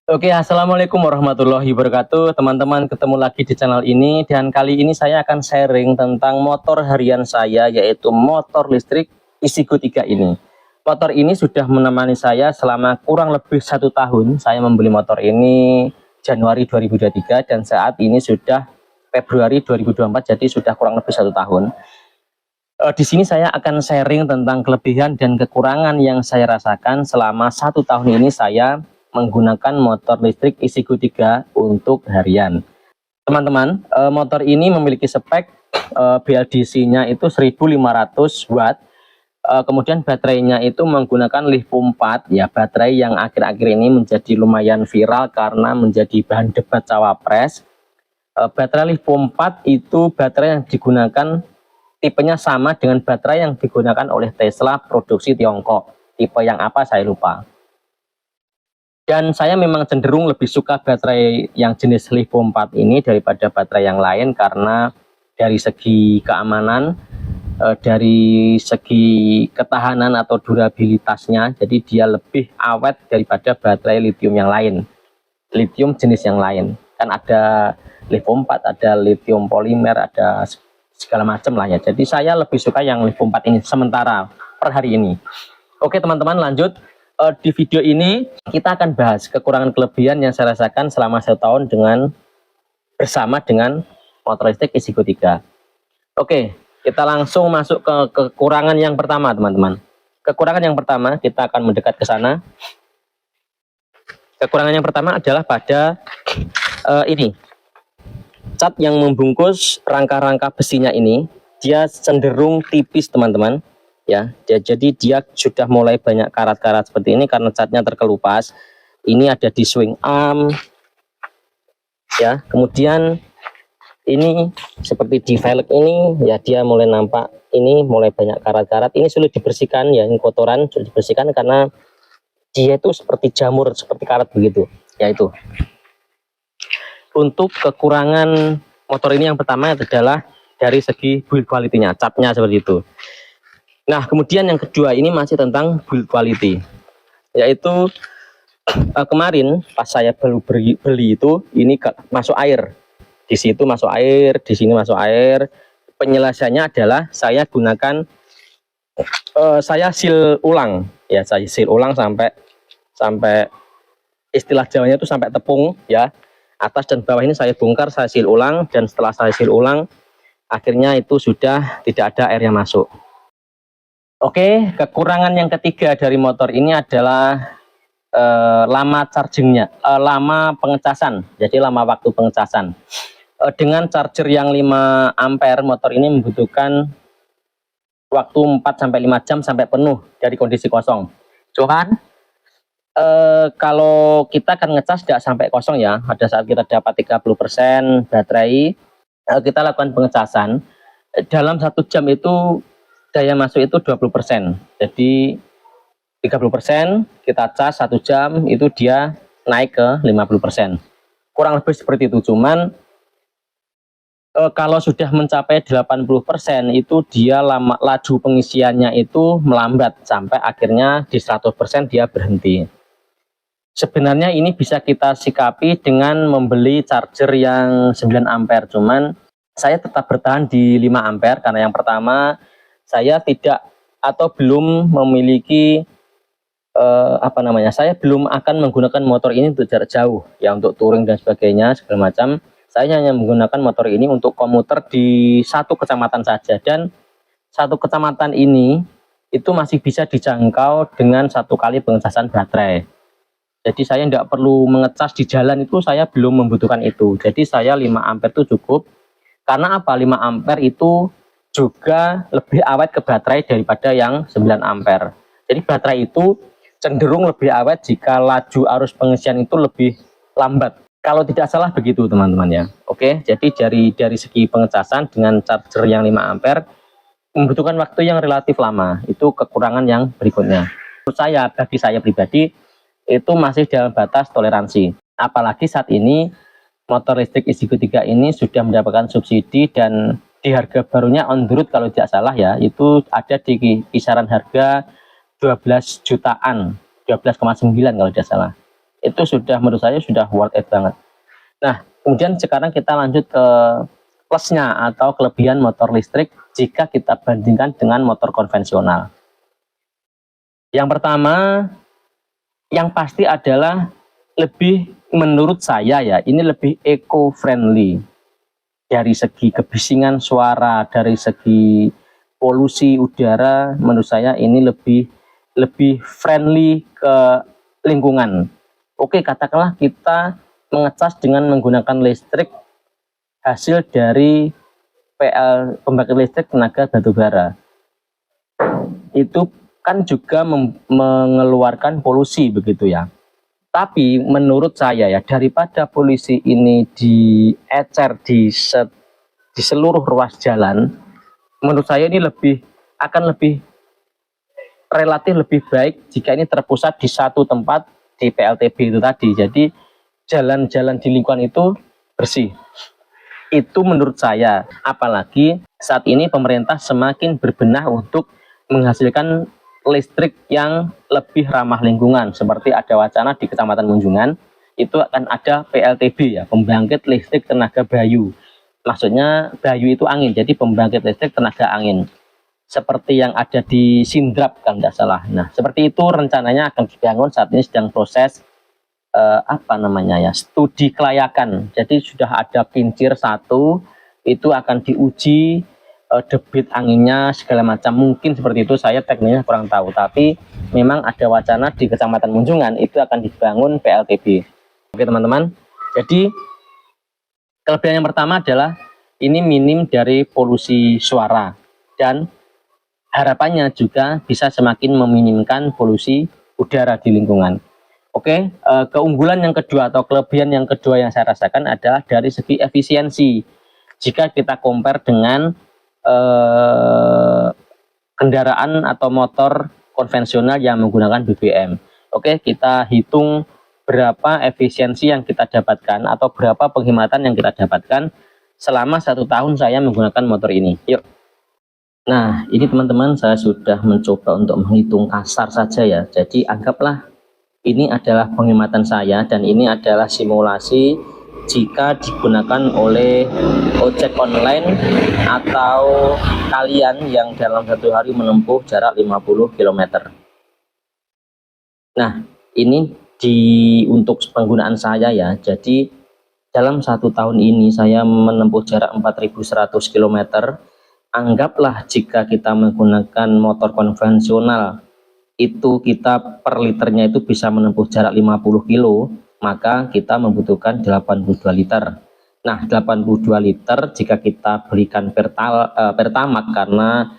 Oke, assalamualaikum warahmatullahi wabarakatuh. Teman-teman, ketemu lagi di channel ini, dan kali ini saya akan sharing tentang motor harian saya, yaitu motor listrik Ichigo 3 ini. Motor ini sudah menemani saya selama kurang lebih 1 tahun. Saya membeli motor ini Januari 2023 dan saat ini sudah Februari 2024, jadi sudah kurang lebih 1 tahun. Di sini saya akan sharing tentang kelebihan dan kekurangan yang saya rasakan selama 1 tahun ini saya menggunakan motor listrik Ichigo 3 untuk harian. Teman-teman, motor ini memiliki spek BLDC-nya itu 1500 watt. Kemudian baterainya itu menggunakan lithium 4, ya, baterai yang akhir-akhir ini menjadi lumayan viral karena menjadi bahan debat cawapres. Baterai lithium 4 itu baterai yang digunakan tipenya sama dengan baterai yang digunakan oleh Tesla produksi Tiongkok. Tipe yang apa saya lupa. Dan saya memang cenderung lebih suka baterai yang jenis lithium 4 ini daripada baterai yang lain karena dari segi keamanan, dari segi ketahanan atau durabilitasnya, jadi dia lebih awet daripada baterai lithium yang lain, lithium jenis yang lain. Kan ada lithium 4, ada lithium polimer, ada segala macam lah ya. Jadi saya lebih suka yang lithium 4 ini sementara per hari ini. Oke teman-teman, lanjut. Di video ini kita akan bahas kekurangan kelebihan yang saya rasakan selama 1 tahun bersama dengan motor listrik Ichigo 3. Oke, kita langsung masuk ke kekurangan yang pertama teman-teman. Kekurangan yang pertama, kita akan mendekat ke sana. Kekurangan yang pertama adalah pada ini, cat yang membungkus rangka-rangka besinya ini, dia cenderung tipis teman-teman. Ya, jadi dia sudah mulai banyak karat-karat seperti ini karena catnya terkelupas. Ini ada di swing arm, ya. Kemudian ini seperti di velg ini, ya, dia mulai nampak ini mulai banyak karat-karat. Ini sulit dibersihkan, ya, ini kotoran sulit dibersihkan karena dia itu seperti jamur, seperti karat begitu. Ya itu. Untuk kekurangan motor ini yang pertama adalah dari segi build quality-nya, catnya seperti itu. Nah, kemudian yang kedua ini masih tentang build quality, yaitu kemarin pas saya baru beli itu ini masuk air, di situ masuk air, di sini masuk air. Penyelesaiannya adalah saya gunakan saya seal ulang, ya, saya seal ulang sampai istilah Jawanya itu sampai tepung, ya, atas dan bawah ini saya bongkar, saya seal ulang, dan setelah saya seal ulang akhirnya itu sudah tidak ada air yang masuk. Oke, kekurangan yang ketiga dari motor ini adalah lama chargingnya, lama pengecasan, jadi lama waktu pengecasan. Dengan charger yang 5 ampere, motor ini membutuhkan waktu 4-5 jam sampai penuh dari kondisi kosong. Cuman kalau kita akan ngecas tidak sampai kosong, ya, pada saat kita dapat 30% baterai, kita lakukan pengecasan, dalam 1 jam itu daya masuk itu 20%. Jadi 30% kita cas 1 jam itu dia naik ke 50%. Kurang lebih seperti itu. Cuman kalau sudah mencapai 80% itu dia laju pengisiannya itu melambat sampai akhirnya di 100% dia berhenti. Sebenarnya ini bisa kita sikapi dengan membeli charger yang 9 ampere, cuman saya tetap bertahan di 5 ampere karena yang pertama saya tidak atau belum memiliki saya belum akan menggunakan motor ini untuk jarak jauh, ya, untuk touring dan sebagainya segala macam. Saya hanya menggunakan motor ini untuk komuter di 1 kecamatan saja, dan 1 kecamatan ini itu masih bisa dijangkau dengan 1 kali pengecasan baterai. Jadi saya tidak perlu mengecas di jalan, itu saya belum membutuhkan itu. Jadi saya 5 ampere itu cukup. Karena apa? 5 ampere itu juga lebih awet ke baterai daripada yang 9 ampere. Jadi baterai itu cenderung lebih awet jika laju arus pengisian itu lebih lambat. Kalau tidak salah begitu teman-teman, ya. Oke, jadi dari segi pengecasan dengan charger yang 5 ampere membutuhkan waktu yang relatif lama. Itu kekurangan yang berikutnya. Menurut saya, bagi saya pribadi, itu masih dalam batas toleransi. Apalagi saat ini motor listrik Ichigo 3 ini sudah mendapatkan subsidi, dan di harga barunya on the road kalau tidak salah, ya, itu ada di kisaran harga 12 jutaan, 12,9 kalau tidak salah. Itu sudah menurut saya sudah worth it banget. Nah, kemudian sekarang kita lanjut ke plusnya atau kelebihan motor listrik jika kita bandingkan dengan motor konvensional. Yang pertama, yang pasti adalah lebih, menurut saya ya, ini lebih eco-friendly. Dari segi kebisingan suara, dari segi polusi udara, menurut saya ini lebih friendly ke lingkungan. Oke, katakanlah kita mengecas dengan menggunakan listrik hasil dari pembangkit listrik tenaga batubara. Itu kan juga mengeluarkan polusi begitu ya. Tapi menurut saya ya, daripada polusi ini diecer di seluruh ruas jalan, menurut saya ini akan lebih relatif lebih baik jika ini terpusat di satu tempat di PLTB itu tadi. Jadi jalan-jalan di lingkungan itu bersih. Itu menurut saya. Apalagi saat ini pemerintah semakin berbenah untuk menghasilkan listrik yang lebih ramah lingkungan, seperti ada wacana di Kecamatan Munjungan itu akan ada PLTB ya, pembangkit listrik tenaga bayu. Maksudnya bayu itu angin, jadi pembangkit listrik tenaga angin, seperti yang ada di Sindrap kalau tidak salah. Nah, seperti itu rencananya akan dibangun, saat ini sedang proses studi kelayakan. Jadi sudah ada pincir satu, itu akan diuji debit anginnya segala macam, mungkin seperti itu, saya tekniknya kurang tahu, tapi memang ada wacana di Kecamatan Munjungan itu akan dibangun PLTB. Oke teman-teman, jadi kelebihan yang pertama adalah ini minim dari polusi suara, dan harapannya juga bisa semakin meminimkan polusi udara di lingkungan. Oke, keunggulan yang kedua atau kelebihan yang kedua yang saya rasakan adalah dari segi efisiensi. Jika kita compare dengan kendaraan atau motor konvensional yang menggunakan BBM. Oke, kita hitung berapa efisiensi yang kita dapatkan atau berapa penghematan yang kita dapatkan selama 1 tahun saya menggunakan motor ini. Yuk. Nah, ini teman-teman saya sudah mencoba untuk menghitung kasar saja ya. Jadi anggaplah ini adalah penghematan saya dan ini adalah simulasi jika digunakan oleh ojek online atau kalian yang dalam satu hari menempuh jarak 50 km. Nah, ini untuk penggunaan saya ya. Jadi dalam 1 tahun ini saya menempuh jarak 4.100 km. Anggaplah jika kita menggunakan motor konvensional itu kita per liternya itu bisa menempuh jarak 50 kilo, maka kita membutuhkan 82 liter. Nah, 82 liter jika kita belikan pertamax, karena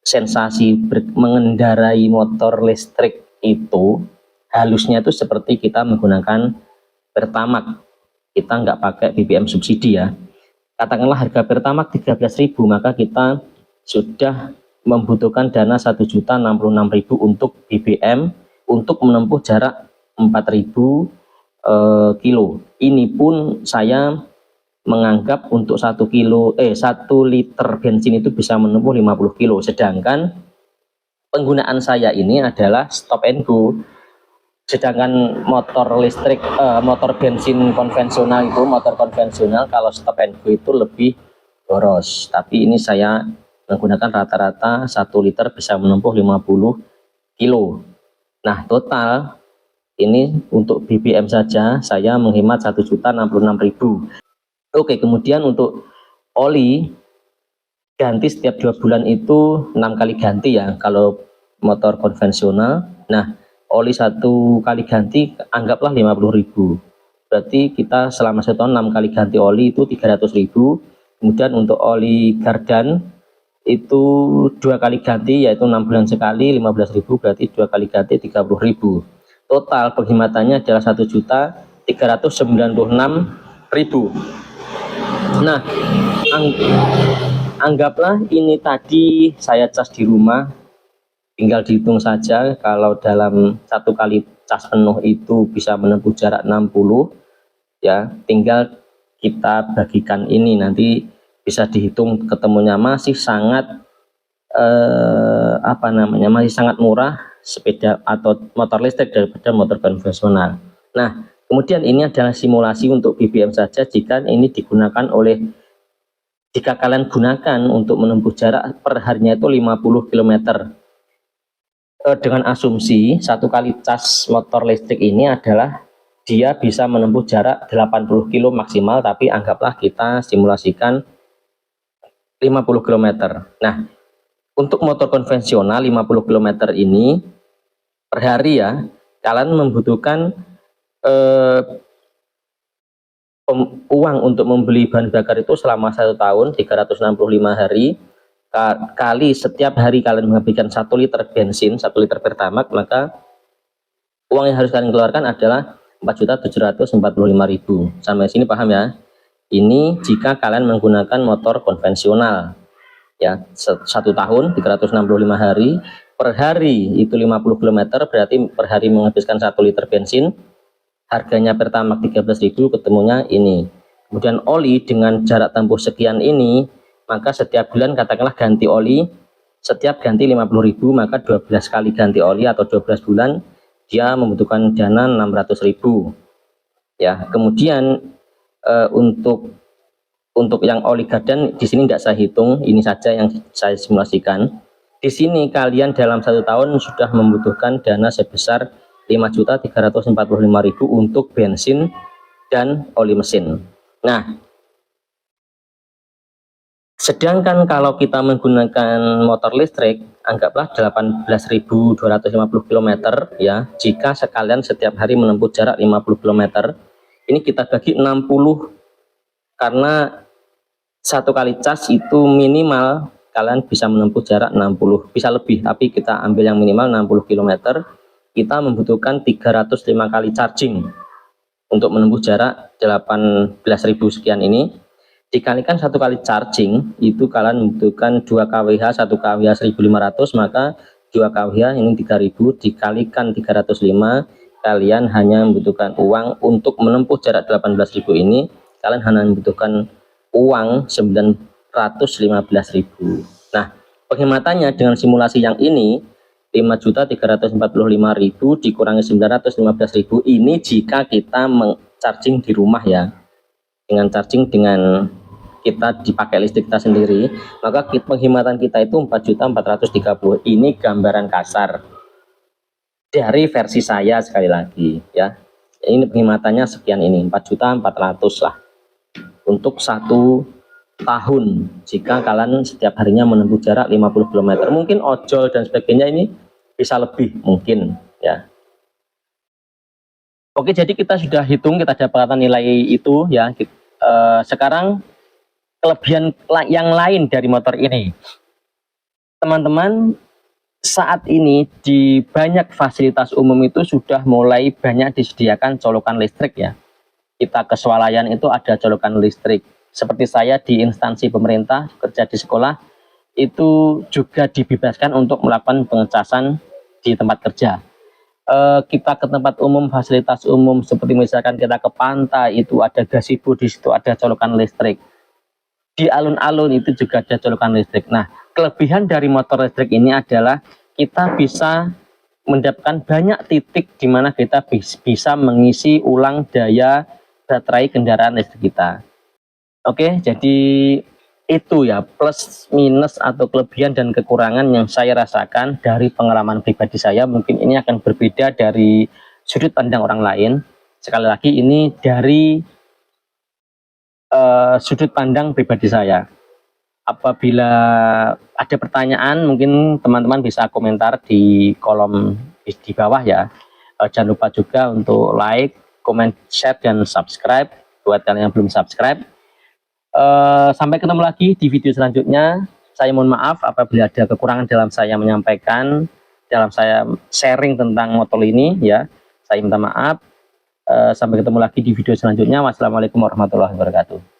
sensasi mengendarai motor listrik itu halusnya itu seperti kita menggunakan pertamax, kita nggak pakai BBM subsidi ya. Katakanlah harga pertamax 13.000, maka kita sudah membutuhkan dana 1.066.000 untuk BBM untuk menempuh jarak 4.000 kilo. Ini pun saya menganggap untuk 1 liter bensin itu bisa menempuh 50 kilo, sedangkan penggunaan saya ini adalah stop and go. Sedangkan motor listrik, motor bensin konvensional itu, motor konvensional kalau stop and go itu lebih boros. Tapi ini saya menggunakan rata-rata 1 liter bisa menempuh 50 kilo. Nah, total ini untuk BBM saja saya menghemat 1.066.000. Oke, kemudian untuk oli ganti setiap 2 bulan itu 6 kali ganti ya kalau motor konvensional. Nah, oli 1 kali ganti anggaplah 50.000. Berarti kita selama 1 tahun 6 kali ganti oli itu 300.000. Kemudian untuk oli gardan itu 2 kali ganti, yaitu 6 bulan sekali 15.000, berarti 2 kali ganti 30.000. Total penghematannya adalah 1.396.000. Nah, anggaplah ini tadi saya cas di rumah, tinggal dihitung saja kalau dalam 1 kali cas penuh itu bisa menempuh jarak 60 ya, tinggal kita bagikan ini, nanti bisa dihitung ketemunya masih sangat masih sangat murah sepeda atau motor listrik daripada motor konvensional. Nah, kemudian ini adalah simulasi untuk BBM saja jika ini jika kalian gunakan untuk menempuh jarak per harinya itu 50 km. Dengan asumsi satu kali cas motor listrik ini adalah dia bisa menempuh jarak 80 km maksimal, tapi anggaplah kita simulasikan 50 km. Nah, untuk motor konvensional 50 km ini per hari ya, kalian membutuhkan uang untuk membeli bahan bakar itu selama 1 tahun 365 hari kali setiap hari kalian menghabiskan 1 liter bensin, 1 liter Pertamax, maka uang yang harus kalian keluarkan adalah 4.745.000. Sampai sini paham ya? Ini jika kalian menggunakan motor konvensional ya, 1 tahun 365 hari, per hari itu 50 km, berarti per hari menghabiskan 1 liter bensin, harganya Pertamax 13.000, ketemunya ini. Kemudian oli dengan jarak tempuh sekian ini, maka setiap bulan katakanlah ganti oli, setiap ganti 50.000, maka 12 kali ganti oli atau 12 bulan dia membutuhkan dana 600.000 ya. Kemudian untuk yang oli gardan di sini tidak saya hitung, ini saja yang saya simulasikan. Di sini kalian dalam 1 tahun sudah membutuhkan dana sebesar 5.345.000 untuk bensin dan oli mesin. Nah, sedangkan kalau kita menggunakan motor listrik, anggaplah 18.250 km ya, jika sekalian setiap hari menempuh jarak 50 km, ini kita bagi 60, karena 1 kali cas itu minimal kalian bisa menempuh jarak 60, bisa lebih, tapi kita ambil yang minimal 60 km. Kita membutuhkan 305 kali charging untuk menempuh jarak 18.000 sekian ini. Dikalikan 1 kali charging itu kalian membutuhkan 2 kWh, 1 kWh 1.500, maka 2 kWh ini 3.000 dikalikan 305, kalian hanya membutuhkan uang untuk menempuh jarak 18.000 ini, kalian hanya membutuhkan uang 915.000. Nah, penghematannya dengan simulasi yang ini 5.345.000 dikurangi 915.000, ini jika kita charging di rumah ya, dengan charging dengan kita dipakai listrik kita sendiri, maka penghematan kita itu 4.430. Ini gambaran kasar dari versi saya, sekali lagi ya, ini penghematannya sekian, ini 4.400 lah untuk 1 tahun jika kalian setiap harinya menempuh jarak 50 km. Mungkin ojol dan sebagainya ini bisa lebih mungkin ya. Oke, jadi kita sudah hitung, kita dapatkan nilai itu ya. Sekarang kelebihan yang lain dari motor ini, teman-teman, saat ini di banyak fasilitas umum itu sudah mulai banyak disediakan colokan listrik ya. Kita ke swalayan itu ada colokan listrik. Seperti saya di instansi pemerintah, kerja di sekolah, itu juga dibebaskan untuk melakukan pengecasan di tempat kerja. Kita ke tempat umum, fasilitas umum, seperti misalkan kita ke pantai, itu ada gazebo, di situ ada colokan listrik. Di alun-alun itu juga ada colokan listrik. Nah, kelebihan dari motor listrik ini adalah kita bisa mendapatkan banyak titik di mana kita bisa mengisi ulang daya baterai kendaraan listrik kita. Oke, jadi itu ya plus minus atau kelebihan dan kekurangan yang saya rasakan dari pengalaman pribadi saya. Mungkin ini akan berbeda dari sudut pandang orang lain. Sekali lagi ini dari sudut pandang pribadi saya. Apabila ada pertanyaan, mungkin teman-teman bisa komentar di kolom di bawah ya. Jangan lupa juga untuk like, comment, share, dan subscribe buat kalian yang belum subscribe. Sampai ketemu lagi di video selanjutnya. Saya mohon maaf apabila ada kekurangan dalam saya menyampaikan, dalam saya sharing tentang motor ini ya. Saya minta maaf. Sampai ketemu lagi di video selanjutnya. Wassalamualaikum warahmatullahi wabarakatuh.